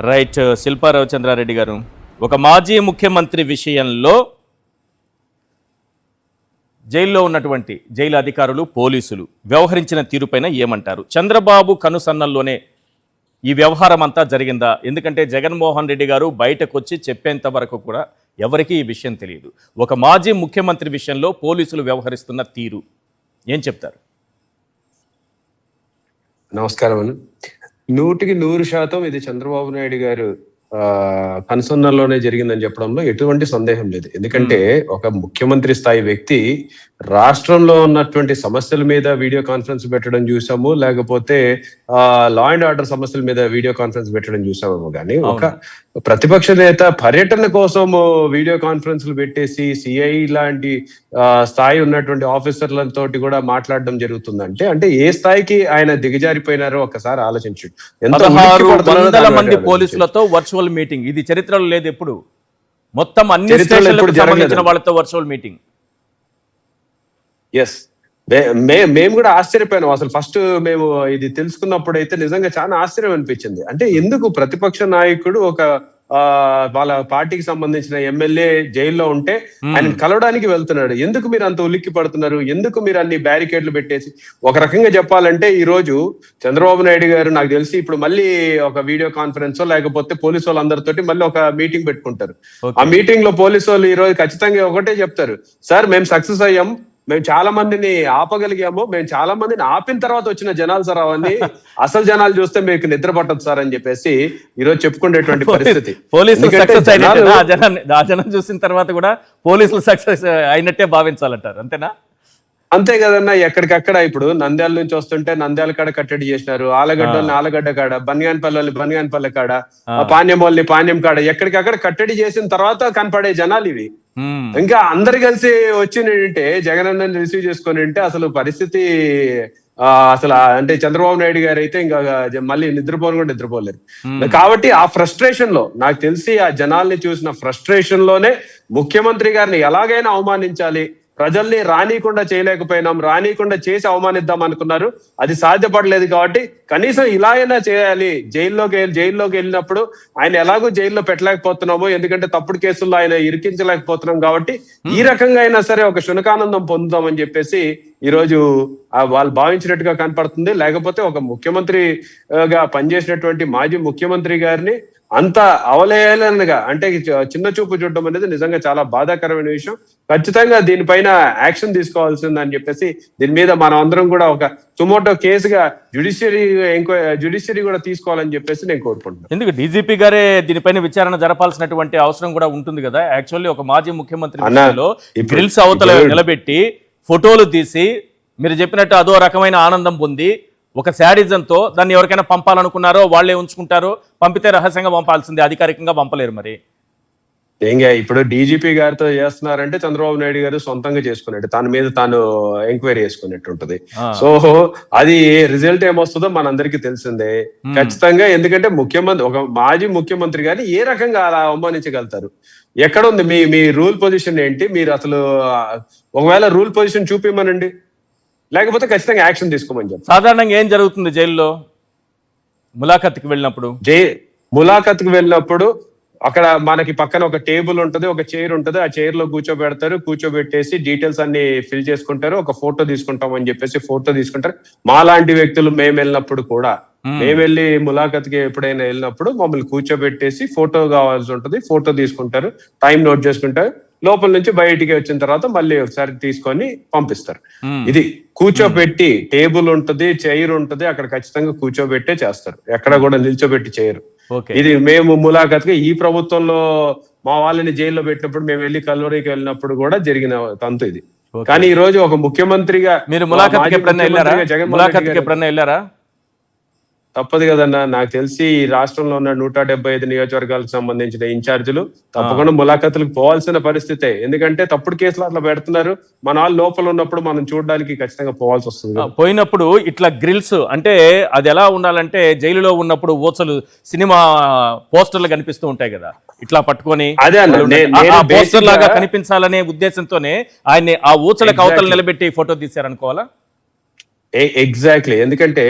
Right. Shilpa Ravichandra Reddy గారు, ఒక మాజీ ముఖ్యమంత్రి విషయంలో జైల్లో ఉన్నటువంటి జైలు అధికారులు, పోలీసులు వ్యవహరించిన తీరుపైన ఏమంటారు? చంద్రబాబు కనుసన్నల్లోనే ఈ వ్యవహారం అంతా జరిగిందా? ఎందుకంటే జగన్మోహన్ రెడ్డి గారు బయటకు వచ్చి చెప్పేంత వరకు కూడా ఎవరికీ ఈ విషయం తెలియదు. ఒక మాజీ ముఖ్యమంత్రి విషయంలో పోలీసులు వ్యవహరిస్తున్న తీరు ఏం చెప్తారు? నమస్కారం అన్న. 100% ఇది చంద్రబాబు నాయుడు గారు కన్సర్న్లోనే జరిగిందని చెప్పడంలో ఎటువంటి సందేహం లేదు. ఎందుకంటే ఒక ముఖ్యమంత్రి స్థాయి వ్యక్తి రాష్ట్రంలో ఉన్నటువంటి సమస్యల మీద వీడియో కాన్ఫరెన్స్ పెట్టడం చూసాము, లేకపోతే లా అండ్ ఆర్డర్ సమస్యల మీద వీడియో కాన్ఫరెన్స్ పెట్టడం చూసామేమో కానీ ఒక ప్రతిపక్ష నేత పర్యటన కోసం వీడియో కాన్ఫరెన్స్లు పెట్టేసి సిఐ లాంటి స్థాయి ఉన్నటువంటి ఆఫీసర్లతో కూడా మాట్లాడడం జరుగుతుందంటే అంటే ఏ స్థాయికి ఆయన దిగజారిపోయినారో ఒకసారి ఆలోచించు. 1600 మంది పోలీసులతో వర్చువల్ మీటింగ్, ఇది చరిత్రలో లేదు ఎప్పుడు. మొత్తం అన్ని స్టేషన్లకు సంబంధించిన వాళ్ళతో వర్చువల్ మీటింగ్. ఎస్, మేము కూడా ఆశ్చర్యపోయాను. అసలు ఫస్ట్ మేము ఇది తెలుసుకున్నప్పుడు అయితే నిజంగా చాలా ఆశ్చర్యం అనిపించింది. అంటే ఎందుకు ప్రతిపక్ష నాయకుడు ఒక వాళ్ళ పార్టీకి సంబంధించిన ఎమ్మెల్యే జైల్లో ఉంటే ఆయన కలవడానికి వెళ్తున్నాడు, ఎందుకు మీరు అంత ఉలిక్కి పడుతున్నారు? ఎందుకు మీరు అన్ని బ్యారికేడ్లు పెట్టేసి? ఒక రకంగా చెప్పాలంటే ఈ రోజు చంద్రబాబు నాయుడు గారు నాకు తెలిసి ఇప్పుడు మళ్ళీ ఒక వీడియో కాన్ఫరెన్స్ లేకపోతే పోలీసు వాళ్ళందరితోటి మళ్ళీ ఒక మీటింగ్ పెట్టుకుంటారు. ఆ మీటింగ్ లో పోలీసు వాళ్ళు ఈ రోజు ఖచ్చితంగా ఒకటే చెప్తారు, సార్ మేము సక్సెస్ అయ్యాం, మేము చాలా మందిని ఆపగలిగాము, మేము చాలా మందిని ఆపిన తర్వాత వచ్చిన జనాలు సార్ అవన్నీ, అసలు జనాలు చూస్తే మీకు నిద్ర పట్టదు సార్ అని చెప్పేసి ఈరోజు చెప్పుకునేటువంటి పరిస్థితి. పోలీసులు సక్సెస్ ఆ జనం చూసిన తర్వాత కూడా పోలీసులు సక్సెస్ అయినట్టే భావించాలంటారు, అంతేనా? అంతే కదన్నా. ఎక్కడికక్కడ ఇప్పుడు నంద్యాల నుంచి వస్తుంటే నంద్యాల కాడ కట్టడి చేసినారు, ఆలగడ్డల్ని ఆలగడ్డ కాడ, బనియాన్పల్లి బనియాన్పల్లి కాడ, పాణ్యం వాళ్ళని పాణ్యం కాడ, ఎక్కడికక్కడ కట్టడి చేసిన తర్వాత కనపడే జనాలు ఇవి. ఇంకా అందరు కలిసి వచ్చిందంటే జగన్ అన్నని రిసీవ్ చేసుకొని ఉంటే అసలు పరిస్థితి అసలు అంటే చంద్రబాబు నాయుడు గారు అయితే ఇంకా మళ్ళీ నిద్రపోను కూడా నిద్రపోలేరు. కాబట్టి ఆ ఫ్రస్ట్రేషన్ లో నాకు తెలిసి ఆ జనాల్ని చూసిన ఫ్రస్ట్రేషన్ లోనే ముఖ్యమంత్రి గారిని ఎలాగైనా అవమానించాలి, ప్రజల్ని రానీయకుండా చేయలేకపోయినాం, రానీయకుండా చేసి అవమానిద్దాం అనుకున్నారు. అది సాధ్యపడలేదు కాబట్టి కనీసం ఇలా అయినా చేయాలి. జైల్లోకి వెళ్ళినప్పుడు ఆయన ఎలాగో జైల్లో పెట్టలేకపోతున్నాము, ఎందుకంటే తప్పుడు కేసుల్లో ఆయన ఇరికించలేకపోతున్నాం కాబట్టి ఈ రకంగా అయినా సరే ఒక శునకానందం పొందుదామని చెప్పేసి ఈ రోజు వాళ్ళు భావించినట్టుగా కనపడుతుంది. లేకపోతే ఒక ముఖ్యమంత్రిగా పనిచేసినటువంటి మాజీ ముఖ్యమంత్రి గారిని అంత అవలేలనగా అంటే చిన్న చూపు చూడడం అనేది నిజంగా చాలా బాధాకరమైన విషయం. ఖచ్చితంగా దీనిపైన యాక్షన్ తీసుకోవాల్సిందని చెప్పేసి దీని మీద మనం అందరం కూడా ఒక సుమోటో కేసుగా జ్యుడిషియరీ కూడా తీసుకోవాలని చెప్పేసి నేను కోరుకుంటున్నాను. ఎందుకు డీజీపీ గారే దీనిపైన విచారణ జరపాల్సినటువంటి అవసరం కూడా ఉంటుంది కదా. యాక్చువల్లీ ఒక మాజీ ముఖ్యమంత్రి గ్రిల్స్ అవతల నిలబెట్టి ఫోటోలు తీసి మీరు చెప్పినట్టు అదో రకమైన ఆనందం పొంది ఒక శాడిజంతో దాన్ని ఎవరికైనా పంపాలనుకున్నారో వాళ్ళే ఉంచుకుంటారో, పంపితే రహస్యంగా పంపాల్సిందే, అధికారికంగా పంపలేరు. మరి ఏంగా ఇప్పుడు డీజీపీ గారితో చేస్తున్నారంటే చంద్రబాబు నాయుడు గారు సొంతంగా చేసుకున్నట్టు, తన మీద తాను ఎంక్వైరీ చేసుకున్నట్టు ఉంటది. సో అది రిజల్ట్ ఏమొస్తుందో మనందరికీ తెలిసిందే ఖచ్చితంగా. ఎందుకంటే ఒక మాజీ ముఖ్యమంత్రి గారిని ఏ రకంగా అలా అవమానించగలుగుతారు? ఎక్కడ ఉంది మీ రూల్ పొజిషన్ ఏంటి? మీరు అసలు ఒకవేళ రూల్ పొజిషన్ చూపిమనండి, లేకపోతే ఖచ్చితంగా యాక్షన్ తీసుకోమని చెప్పి. సాధారణంగా ఏం జరుగుతుంది జైల్లో ములాఖత్కి వెళ్ళినప్పుడు? అక్కడ మనకి పక్కన ఒక టేబుల్ ఉంటది, ఒక చైర్ ఉంటది, ఆ చైర్ లో కూర్చోబెట్టేసి డీటెయిల్స్ అన్ని ఫిల్ చేసుకుంటారు, ఒక ఫోటో తీసుకుంటాం అని చెప్పేసి ఫోటో తీసుకుంటారు. మా లాంటి వ్యక్తులు మేము వెళ్ళినప్పుడు కూడా, మేము వెళ్ళి ములాఖత్కి ఎప్పుడైనా వెళ్ళినప్పుడు మమ్మల్ని కూర్చోబెట్టేసి ఫోటో కావాల్సి ఉంటది, ఫోటో తీసుకుంటారు, టైం నోట్ చేసుకుంటారు, లోపల నుంచి బయటికి వచ్చిన తర్వాత మళ్ళీ ఒకసారి తీసుకొని పంపిస్తారు. ఇది కూర్చోబెట్టి టేబుల్ ఉంటది, చైర్ ఉంటది, అక్కడ ఖచ్చితంగా కూర్చోబెట్టే చేస్తారు, ఎక్కడ కూడా నిల్చోబెట్టి చేయరు. ఇది మేము ములాఖత్గా ఈ ప్రభుత్వంలో మా వాళ్ళని జైల్లో పెట్టినప్పుడు, మేము వెళ్ళి కల్లూరికి వెళ్ళినప్పుడు కూడా జరిగిన తంతు ఇది. కానీ ఈ రోజు ఒక ముఖ్యమంత్రిగా మీరు ములాఖత్కి ఎప్పుడన్నా వెళ్ళారా? తప్పదు కదన్నా. నాకు తెలిసి ఈ రాష్ట్రంలో ఉన్న 175 నియోజకవర్గాలకు సంబంధించిన ఇన్ఛార్జీలు తప్పకుండా ములాఖతులకు పోవాల్సిన పరిస్థితే. ఎందుకంటే తప్పుడు కేసులు అట్లా పెడుతున్నారు, మన వాళ్ళు లోపల ఉన్నప్పుడు మనం చూడడానికి ఖచ్చితంగా పోవాల్సి వస్తుంది. పోయినప్పుడు ఇట్లా గ్రిల్స్ అంటే అది ఎలా ఉండాలంటే, జైలులో ఉన్నప్పుడు ఊచలు సినిమా పోస్టర్లు కనిపిస్తూ ఉంటాయి కదా, ఇట్లా పట్టుకొని పోస్టర్ లాగా కనిపించాలనే ఉద్దేశంతోనే ఆయన్ని ఆ ఊచలకు అవతల నిలబెట్టి ఫోటో తీశారనుకోవాలా? ఎగ్జాక్ట్లీ. ఎందుకంటే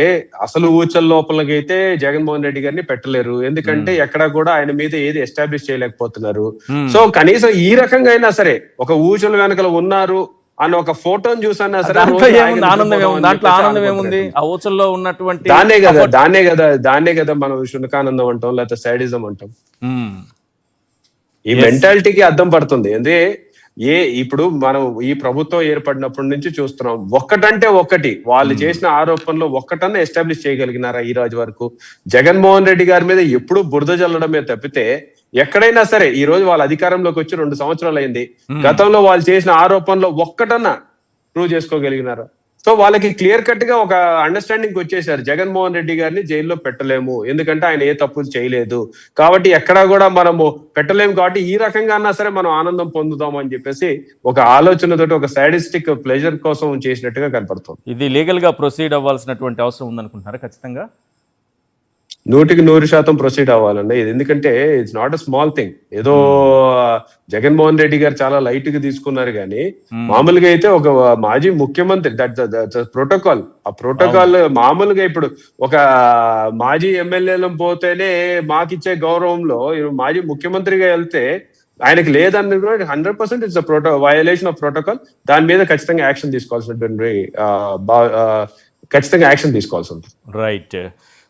అసలు ఊచల లోపలకైతే జగన్మోహన్ రెడ్డి గారిని పెట్టలేరు. ఎందుకంటే ఎక్కడ కూడా ఆయన మీద ఏది ఎస్టాబ్లిష్ చేయలేకపోతున్నారు. సో కనీసం ఈ రకంగా అయినా సరే ఒక ఊచల వెనకలు ఉన్నారు అన్న ఒక ఫోటోని చూసన్నా సరే దాంట్లో ఏముంది ఆనందం ఏముంది, దాంట్లో ఆనందం ఏముంది? ఆ ఊచల్లో ఉన్నటువంటి దాన్నే కదా మనం శునకానందం అంటాం, లేకపోతే సైడిజం అంటాం. మ్మ్. ఈ మెంటాలిటీకి అర్థం పడుతుంది. ఇప్పుడు మనం ఈ ప్రభుత్వం ఏర్పడినప్పటి నుంచి చూస్తున్నాం, ఒక్కటంటే ఒక్కటి వాళ్ళు చేసిన ఆరోపణలు ఒక్కటన్నా ఎస్టాబ్లిష్ చేయగలిగినారా ఈ రోజు వరకు? జగన్మోహన్ రెడ్డి గారి మీద ఎప్పుడు బురద జల్లడమే తప్పితే ఎక్కడైనా సరే, ఈ రోజు వాళ్ళ అధికారంలోకి వచ్చి 2 సంవత్సరాలు అయింది, గతంలో వాళ్ళు చేసిన ఆరోపణలో ఒక్కటన్నా ప్రూవ్ చేసుకోగలిగినారా? సో వాళ్ళకి క్లియర్ కట్ గా ఒక అండర్స్టాండింగ్ వచ్చేసారు, జగన్మోహన్ రెడ్డి గారిని జైల్లో పెట్టలేము, ఎందుకంటే ఆయన ఏ తప్పులు చేయలేదు కాబట్టి ఎక్కడా కూడా మనము పెట్టలేము, కాబట్టి ఈ రకంగా అన్నా సరే మనం ఆనందం పొందుతాం అని చెప్పేసి ఒక ఆలోచనతోటి ఒక సాడిస్టిక్ ప్లెజర్ కోసం చేసినట్టుగా కనపడుతుంది. ఇది లీగల్ గా ప్రొసీడ్ అవ్వాల్సినటువంటి అవసరం ఉందనుకుంటున్నారా ఖచ్చితంగా? 100% ప్రొసీడ్ అవ్వాలండి ఇది. ఎందుకంటే it's not a small thing. ఏదో జగన్మోహన్ రెడ్డి గారు చాలా లైట్ గా తీసుకున్నారు కానీ మామూలుగా అయితే ఒక మాజీ ముఖ్యమంత్రి, దట్ ప్రోటోకాల్, ఆ ప్రోటోకాల్ మామూలుగా ఇప్పుడు ఒక మాజీ ఎమ్మెల్యేలు పోతేనే మాకిచ్చే గౌరవంలో మాజీ ముఖ్యమంత్రిగా వెళ్తే ఆయనకి లేదని 100% ఇట్స్ వయలేషన్ ఆఫ్ ప్రోటోకాల్. దాని మీద ఖచ్చితంగా యాక్షన్ తీసుకోవాల్సినటువంటి ఖచ్చితంగా యాక్షన్ తీసుకోవాల్సి ఉంటుంది. రైట్.